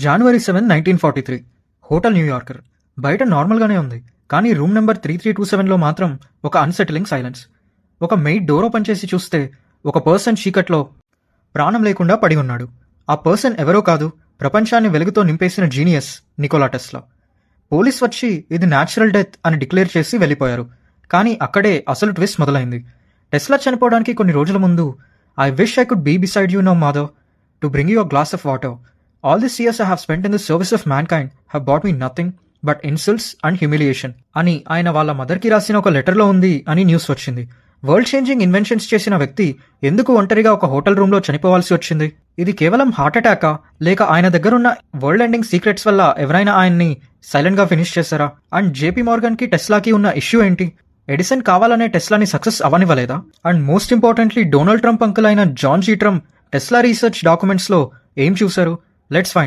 జనవరి 7, 1943 hotel New Yorker. బయట నార్మల్గానే ఉంది, కానీ రూమ్ నెంబర్ 3327లో మాత్రం ఒక అన్సెటిలింగ్ సైలెన్స్. ఒక మెయిడ్ డోర్ ఓపెన్ చేసి చూస్తే ఒక పర్సన్ చీకట్లో ప్రాణం లేకుండా పడి ఉన్నాడు. ఆ పర్సన్ ఎవరో కాదు, ప్రపంచాన్ని వెలుగుతో నింపేసిన జీనియస్ నికోలా టెస్లా. పోలీస్ వచ్చి ఇది న్యాచురల్ డెత్ అని డిక్లేర్ చేసి వెళ్ళిపోయారు. కానీ అక్కడే అసలు ట్విస్ట్ మొదలైంది. టెస్లా చనిపోవడానికి కొన్ని రోజుల ముందు, I wish I could be beside you now mother to bring you a glass of water. All these years I have spent in the service of mankind have brought me nothing but insults and humiliation అని ఆయన వాళ్ళ మదర్కి రాసిన ఒక లెటర్లో ఉంది అని news వచ్చింది. వరల్డ్ చేంజింగ్ ఇన్వెన్షన్స్ చేసిన వ్యక్తి ఎందుకు ఒంటరిగా ఒక హోటల్ రూమ్లో చనిపోవాల్సి వచ్చింది? ఇది కేవలం హార్ట్ అటాకా, లేక ఆయన దగ్గరున్న వరల్డ్ ఎండింగ్ సీక్రెట్స్ వల్ల ఎవరైనా ఆయన్ని సైలెంట్గా ఫినిష్ చేశారా? అండ్ జేపీ మోర్గన్కి టెస్లాకి ఉన్న ఇష్యూ ఏంటి? ఎడిసన్ కావాలనే టెస్లాని సక్సెస్ అవనివ్వలేదా? And most importantly Donald Trump uncle అయిన John G Trump Tesla research డాక్యుమెంట్స్లో ఏం చూశారు? Let's find